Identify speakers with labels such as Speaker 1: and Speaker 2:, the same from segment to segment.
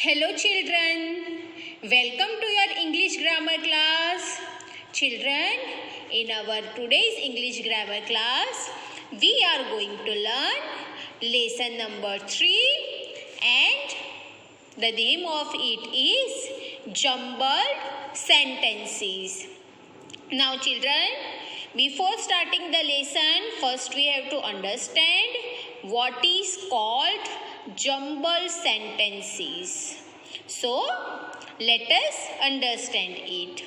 Speaker 1: Hello children, welcome to your English grammar class. Children, in our today's English grammar class, we are going to learn lesson number 3 and the name of it is Jumbled Sentences. Now children, before starting the lesson, first we have to understand what is called jumbled sentences. So, let us understand it.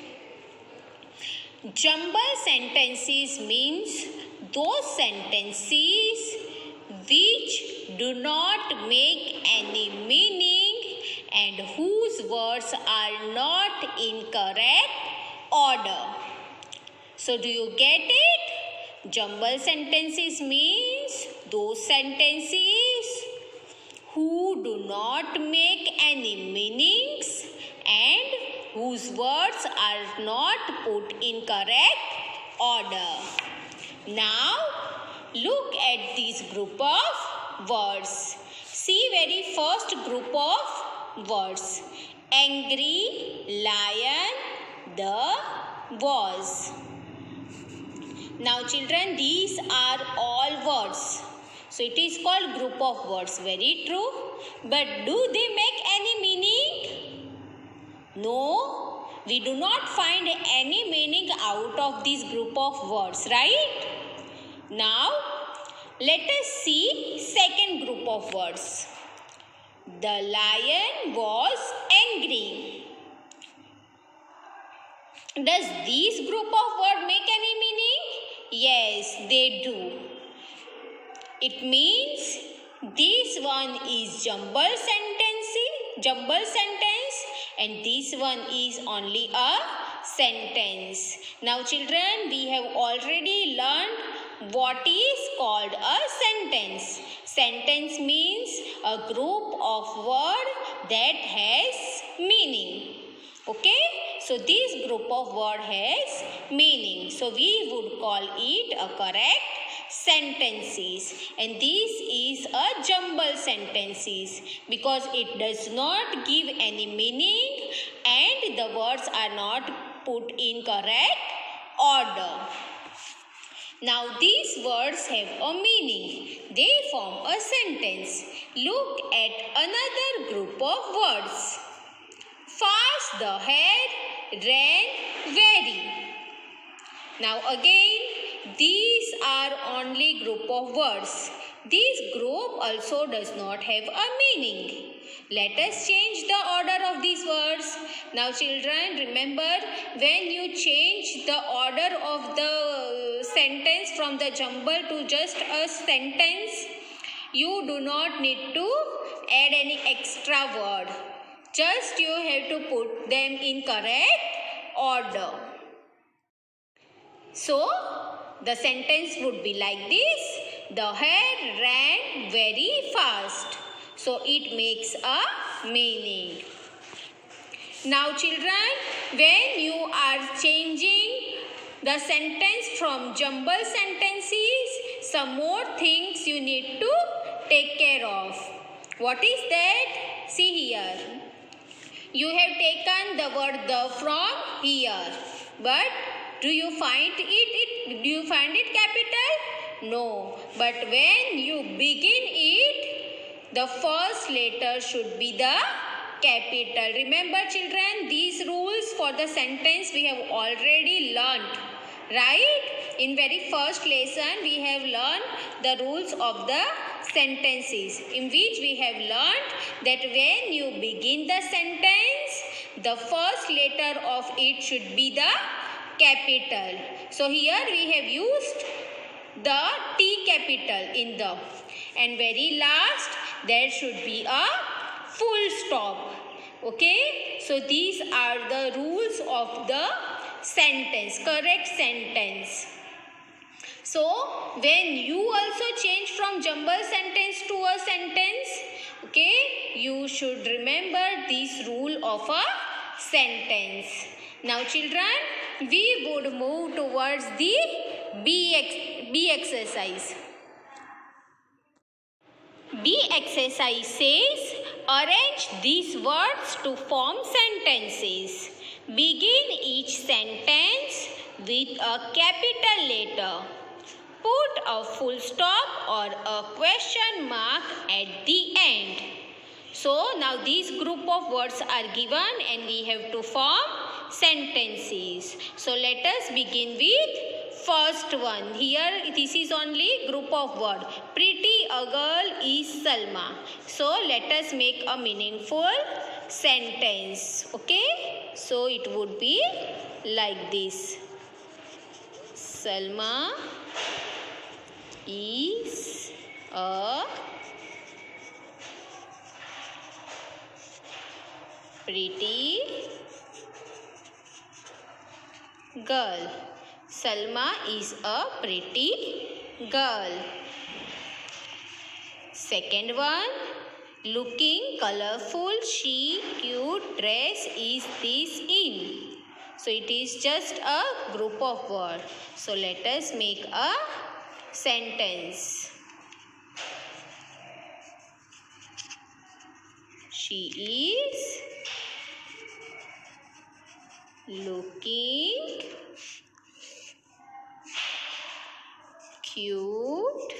Speaker 1: Jumbled sentences means those sentences which do not make any meaning and whose words are not in correct order. So, do you get it? Jumbled sentences means those sentences who do not make any meanings and whose words are not put in correct order. Now, look at this group of words. See very first group of words. Angry lion the was. Now children, these are all words. So it is called group of words. Very true. But do they make any meaning? No. We do not find any meaning out of this group of words, right? Now, let us see second group of words. The lion was angry. Does this group of words make any meaning? Yes, they do. It means this one is jumbled sentence and this one is only a sentence. Now children, we have already learned what is called a sentence. Sentence means a group of words that has meaning. Okay? So this group of words has meaning. So we would call it a correct sentences, and this is a jumbled sentences because it does not give any meaning and the words are not put in correct order. Now these words have a meaning. They form a sentence. Look at another group of words. Fast the hare ran very. Now again, these are only group of words. This group also does not have a meaning. Let us change the order of these words. Now children, remember when you change the order of the sentence from the jumble to just a sentence, you do not need to add any extra word. Just you have to put them in correct order. So, the sentence would be like this. The hare ran very fast. So, it makes a meaning. Now, children, when you are changing the sentence from jumbled sentences, some more things you need to take care of. What is that? See here. You have taken the word the from here. But do you find it capital? No. But when you begin it, the first letter should be the capital. Remember children, these rules for the sentence we have already learned. Right? In very first lesson we have learned the rules of the sentences, in which we have learned that when you begin the sentence, the first letter of it should be the capital. So here we have used the T capital in the, and very last there should be a full stop. Okay, so these are the rules of the sentence, correct sentence. So when you also change from jumbled sentence to a sentence, okay, you should remember this rule of a sentence. Now children, we would move towards the B exercise. B exercise says arrange these words to form sentences. Begin each sentence with a capital letter. Put a full stop or a question mark at the end. So now these group of words are given and we have to form sentences. So let us begin with first one. Here this is only group of word. Pretty a girl is Salma. So let us make a meaningful sentence. Okay. So it would be like this. Salma is a pretty girl. Salma is a pretty girl. Second one, looking colorful, chic, cute dress is this in. So it is just a group of words. So let us make a sentence. She is looking cute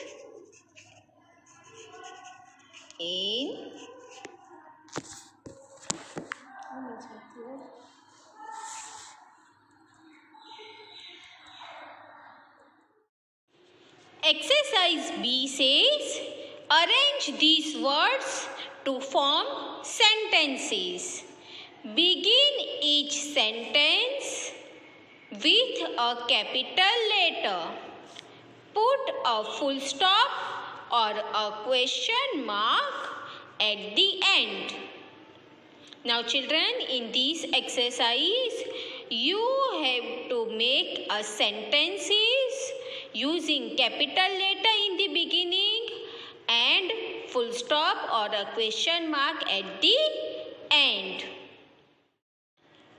Speaker 1: in exercise B says, arrange these words to form sentences. Begin each sentence with a capital letter. Put a full stop or a question mark at the end. Now children, in this exercise, you have to make a sentences using capital letter in the beginning and full stop or a question mark at the end.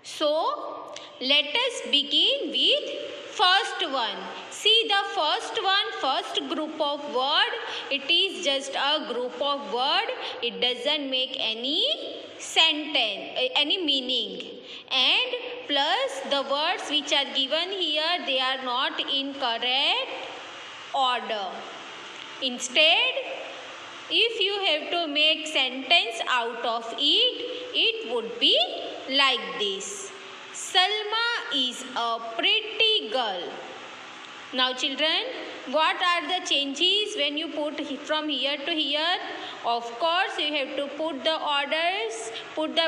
Speaker 1: So, let us begin with first one. See the first group of word. It is just a group of word. It doesn't make any sentence, any meaning. And plus the words which are given here, they are not in correct order. Instead, if you have to make sentence out of it, it would be like this. Salma is a pretty girl. Now children, what are the changes when you put from here to here? Of course, you have to put the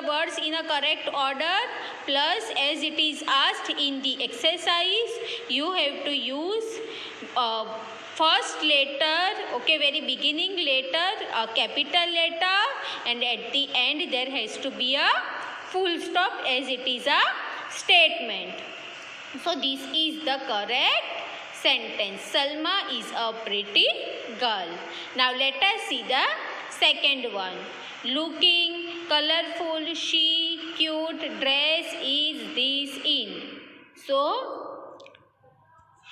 Speaker 1: words in a correct order. Plus, as it is asked in the exercise, you have to use first letter, okay, very beginning letter, a capital letter, and at the end there has to be a full stop as it is a statement. So this is the correct sentence. Salma is a pretty girl. Now let us see the second one. Looking colorful, chic, cute dress is this in. So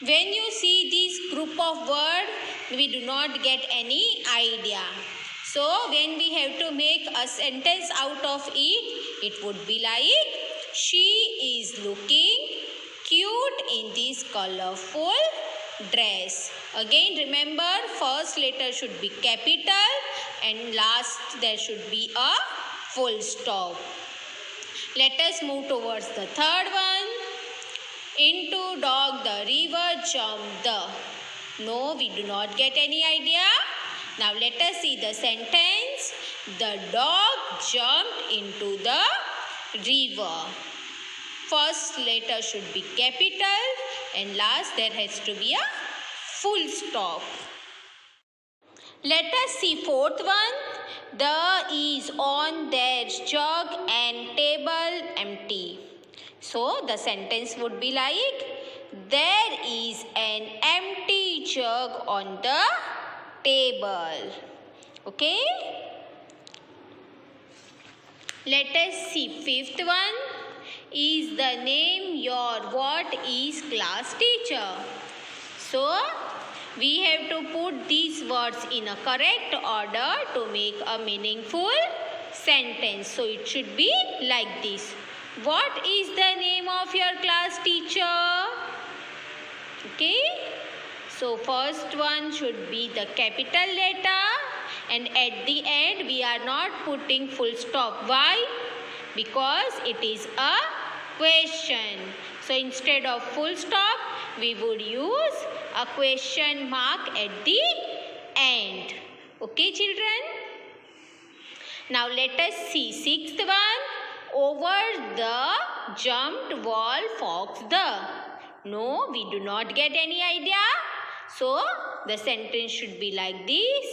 Speaker 1: when you see this group of words, we do not get any idea. So when we have to make a sentence out of it, it would be like, she is looking cute in this colorful dress. Again remember, first letter should be capital and last there should be a full stop. Let us move towards the third one. Into dog the river jumped the. No, we do not get any idea. Now let us see the sentence. The dog jumped into the river. First letter should be capital and last there has to be a full stop. Let us see fourth one. The is on their jug and table empty. So the sentence would be like, there is an empty jug on the table. Okay. Let us see fifth one. Is the name your what is class teacher? So we have to put these words in a correct order to make a meaningful sentence. So it should be like this. What is the name of your class teacher? Okay. So first one should be the capital letter, and at the end we are not putting full stop. Why? Because it is a question. So instead of full stop, we would use a question mark at the end. Okay, children? Now let us see sixth one. Over the jumped wall fox the. No, we do not get any idea. So the sentence should be like this.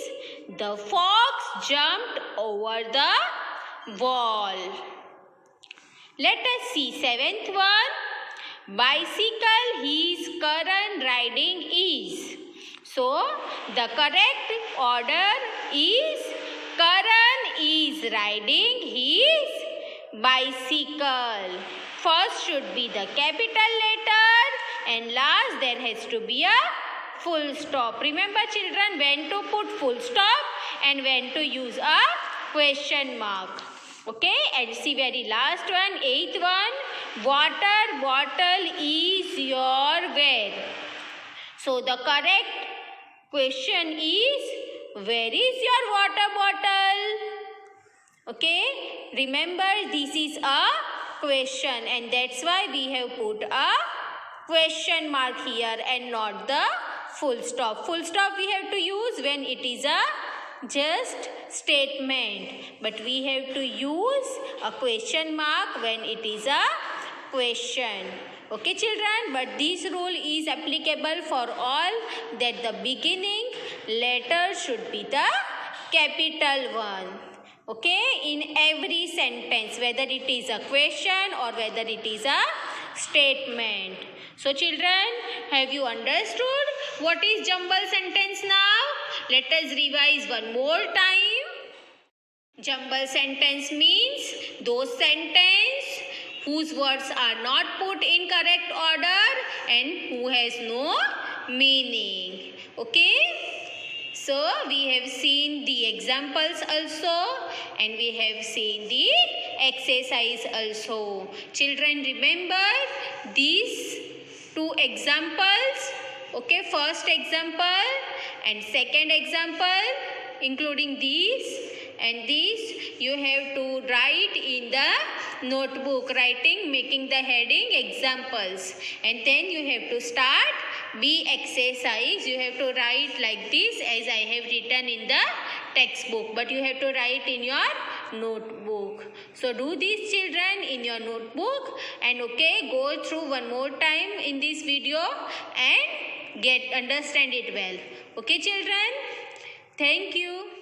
Speaker 1: The fox jumped over the wall. Let us see seventh one. Bicycle his current riding is. So the correct order is Karan is riding his bicycle. First should be the capital letter and last there has to be a full stop. Remember children, when to put full stop and when to use a question mark. Okay, and see very last one, eighth one. Water bottle is your where? So the correct question is, where is your water bottle? Okay, remember this is a question and that's why we have put a question mark here and not the full stop. Full stop we have to use when it is a just statement, but we have to use a question mark when it is a question. Okay children, but this rule is applicable for all, that the beginning letter should be the capital one. Okay, in every sentence, whether it is a question or whether it is a statement. So children, have you understood what is jumble sentence now? Let us revise one more time. Jumble sentence means those sentences whose words are not put in correct order and who has no meaning. Okay? So we have seen the examples also and we have seen the exercise also. Children, remember these two examples. Okay, first example and second example, including these and these, you have to write in the notebook, writing, making the heading examples, and then you have to start B exercise. You have to write like this as I have written in the textbook, but you have to write in your notebook. So do this children in your notebook and okay, go through one more time in this video and understand it well. Okay children, thank you.